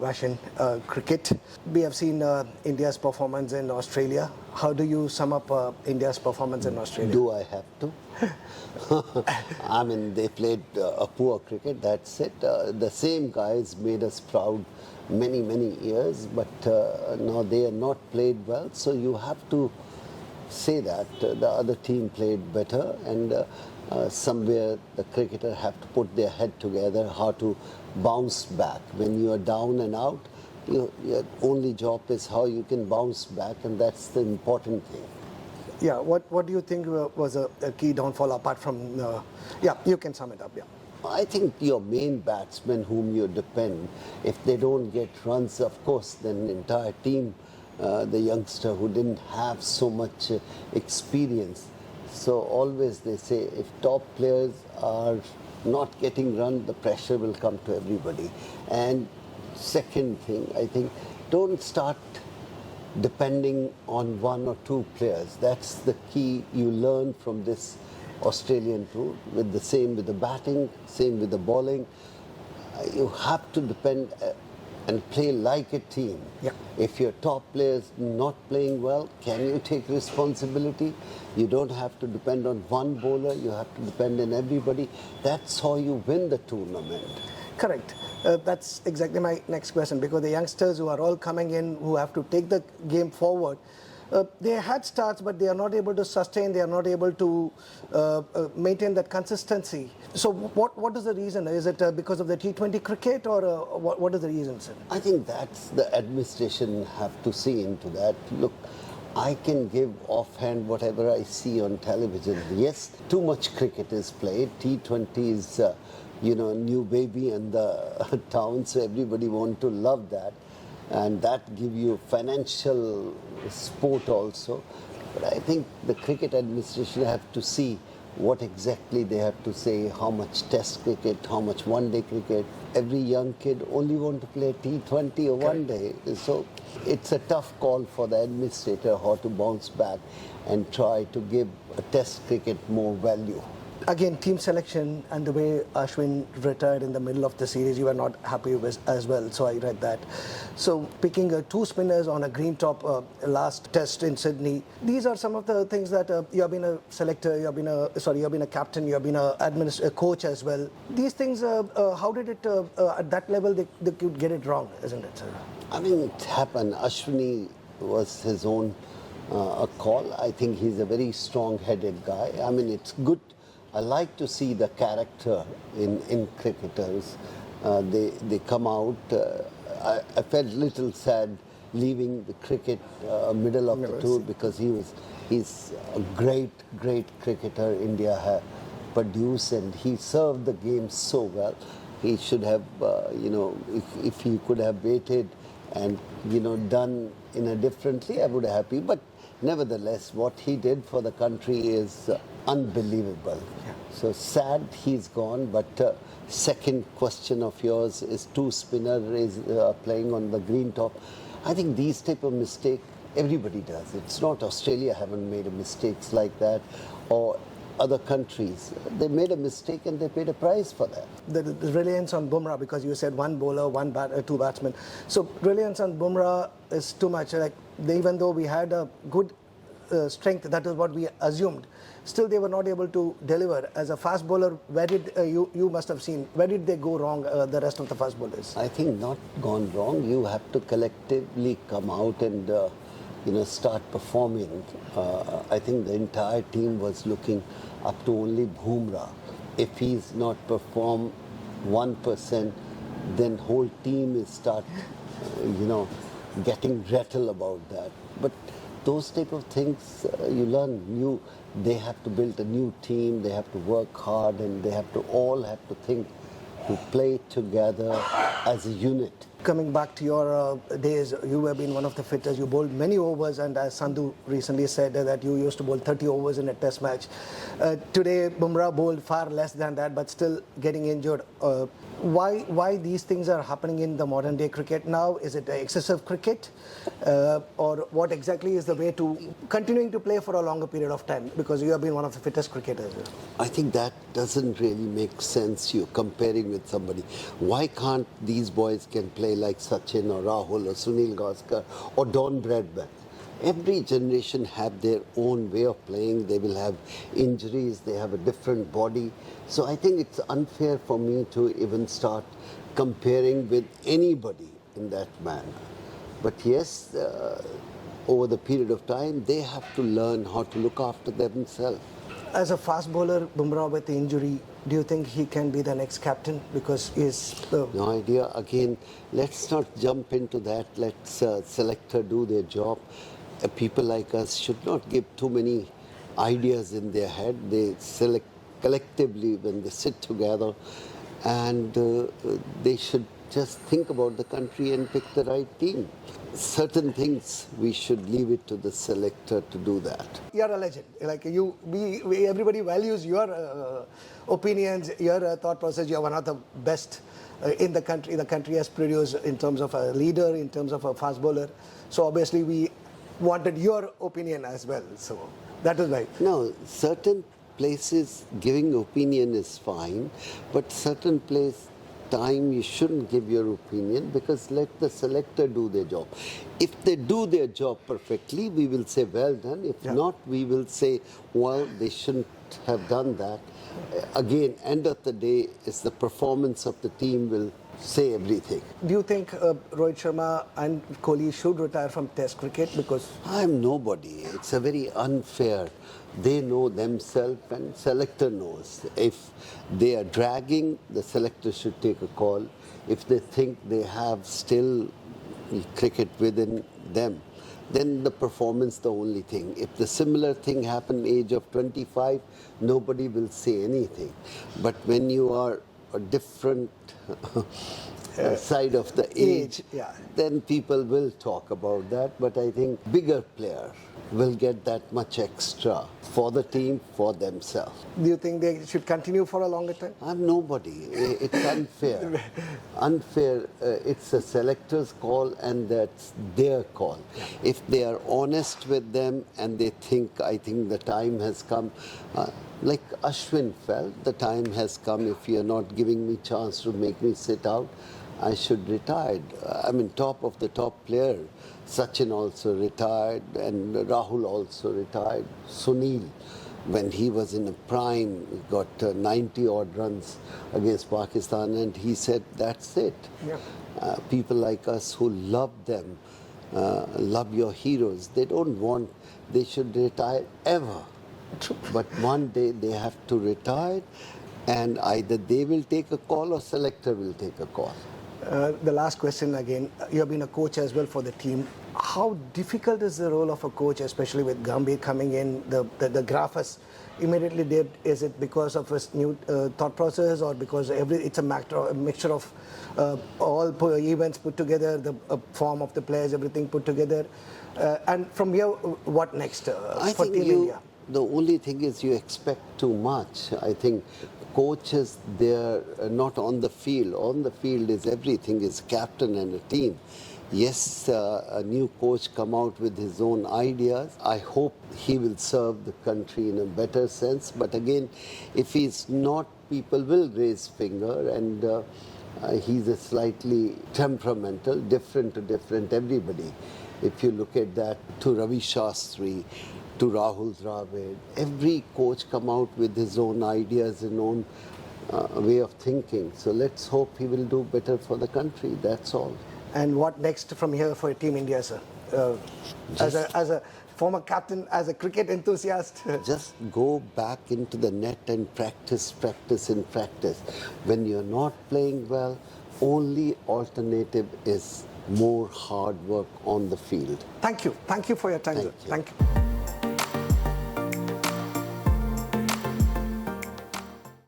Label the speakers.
Speaker 1: Ashwin. Cricket. We have seen India's performance in Australia. How do you sum up India's performance in Australia?
Speaker 2: Do I have to? I mean, they played a poor cricket, that's it. The same guys made us proud many, many years, but now they are not played well. So you have to say that the other team played better, and somewhere the cricketer have to put their head together how to bounce back. When you are down and out, your only job is how you can bounce back, and that's the important thing.
Speaker 1: Yeah, what do you think was a key downfall apart from, yeah, you can sum it up, yeah.
Speaker 2: I think your main batsmen whom you depend, if they don't get runs, of course, then the entire team, the youngster who didn't have so much experience. So always they say if top players are not getting run, the pressure will come to everybody. And second thing, I think, don't start depending on one or two players. That's the key you learn from this Australian tour. With the same with the batting, same with the bowling. You have to depend and play like a team.
Speaker 1: Yeah.
Speaker 2: If your top players not playing well, can you take responsibility? You don't have to depend on one bowler, you have to depend on everybody. That's how you win the tournament.
Speaker 1: Correct. That's exactly my next question, because the youngsters who are all coming in, who have to take the game forward, they had starts, but they are not able to sustain, they are not able to maintain that consistency. So what is the reason? Is it because of the T20 cricket, or what is the reason, sir?
Speaker 2: I think that's the administration have to see into that. Look, I can give offhand whatever I see on television. Yes, too much cricket is played. T20 is, new baby in the town, so everybody want to love that. And that give you financial sport also. But I think the cricket administration have to see what exactly they have to say, how much test cricket, how much one-day cricket. Every young kid only want to play T20 or one day. So it's a tough call for the administrator how to bounce back and try to give a test cricket more value.
Speaker 1: Again, team selection and the way Ashwin retired in the middle of the series, you were not happy with as well, so I read that. So picking two spinners on a green top last test in Sydney, these are some of the things that you have been a selector, you have been a captain, you have been a coach as well. These things, how did it, at that level, they could get it wrong, isn't it, sir?
Speaker 2: I mean, it happened. Ashwini was his own call. I think he's a very strong-headed guy. I mean, it's good. I like to see the character in cricketers. They come out. I felt a little sad leaving the cricket middle of the tour, because he's a great cricketer India has produced, and he served the game so well. He should have, if he could have waited and done in a differently, I would have happy. But nevertheless, what he did for the country is unbelievable. Yeah. So sad he's gone, but second question of yours is two spinner is playing on the green top. I think these type of mistake everybody does. It's not Australia haven't made mistakes like that, or other countries. They made a mistake and they paid a price for that.
Speaker 1: The reliance on Bumrah, because you said one bowler, two batsmen. So reliance on Bumrah is too much. Like even though we had a good strength, that is what we assumed, still they were not able to deliver. As a fast bowler, where did you must have seen, where did they go wrong, the rest of the fast bowlers?
Speaker 2: I think not gone wrong. You have to collectively come out and start performing. I think the entire team was looking up to only Bumrah. If he's not performed 1%, then whole team is start getting rattled about that. But those type of things you learn. They have to build a new team, they have to work hard, and they all have to think to play together as a unit.
Speaker 1: Coming back to your days, you have been one of the fittest. You bowled many overs, and as Sandhu recently said that you used to bowl 30 overs in a test match. Today, Bumrah bowled far less than that, but still getting injured. Why these things are happening in the modern day cricket now? Is it excessive cricket? Or what exactly is the way to continuing to play for a longer period of time? Because you have been one of the fittest cricketers.
Speaker 2: I think that doesn't really make sense, you comparing with somebody. Why can't these boys can play like Sachin or Rahul or Sunil Gavaskar or Don Bradman. Every generation have their own way of playing. They will have injuries. They have a different body. So I think it's unfair for me to even start comparing with anybody in that manner. But yes, over the period of time, they have to learn how to look after themselves.
Speaker 1: As a fast bowler, Bumrah with the injury, do you think he can be the next captain? Because he's...
Speaker 2: No idea. Again, let's not jump into that. Let's selector do their job. People like us should not give too many ideas in their head. They select collectively when they sit together, and they should just think about the country and pick the right team. Certain things we should leave it to the selector to do that.
Speaker 1: You're a legend. Like you, everybody values your opinions, your thought process. You're one of the best in the country. The country has produced in terms of a leader, in terms of a fast bowler. So obviously we wanted your opinion as well. So that is why.
Speaker 2: No, certain places giving opinion is fine, but certain place time you shouldn't give your opinion, because let the selector do their job. If they do their job perfectly, we will say well done. If not, we will say, well, they shouldn't have done that. Again, end of the day, is the performance of the team will say everything.
Speaker 1: Do you think Rohit Sharma and Kohli should retire from Test cricket? Because
Speaker 2: I'm nobody. It's a very unfair. They know themselves and selector knows. If they are dragging, the selector should take a call. If they think they have still cricket within them, then the performance the only thing. If the similar thing happened age of 25, nobody will say anything. But when you are a different side of the age, then people will talk about that. But I think bigger player will get that much extra for the team, for themselves.
Speaker 1: Do you think they should continue for a longer time?
Speaker 2: I'm nobody. It's unfair. Unfair. It's a selector's call, and that's their call. If they are honest with them and they think, I think the time has come, like Ashwin felt, the time has come. If you're not giving me chance to make me sit out, I should retire. I mean, top of the top player. Sachin also retired, and Rahul also retired. Sunil, when he was in a prime, got 90 odd runs against Pakistan, and he said, that's it. People like us who love them, love your heroes, they don't want, they should retire ever. But one day they have to retire, and either they will take a call or selector will take a call.
Speaker 1: The last question again, you have been a coach as well for the team. How difficult is the role of a coach, especially with Gambhir coming in, the graph has immediately dipped? Is it because of his new thought process, or because it's a mixture of all events put together, the form of the players, everything put together? And from here, what next for Team India?
Speaker 2: The only thing is you expect too much. I think coaches, they're not on the field. On the field is everything, is captain and a team. Yes, a new coach come out with his own ideas. I hope he will serve the country in a better sense. But again, if he's not, people will raise finger, and he's a slightly temperamental, different to different everybody. If you look at that, to Ravi Shastri, to Rahul Dravid, every coach come out with his own ideas and own way of thinking. So let's hope he will do better for the country, that's all.
Speaker 1: And what next from here for Team India, sir? As a former captain, as a cricket enthusiast?
Speaker 2: Just go back into the net and practice, practice and practice. When you're not playing well, only alternative is more hard work on the field.
Speaker 1: Thank you. Thank you for your time, sir. Thank you.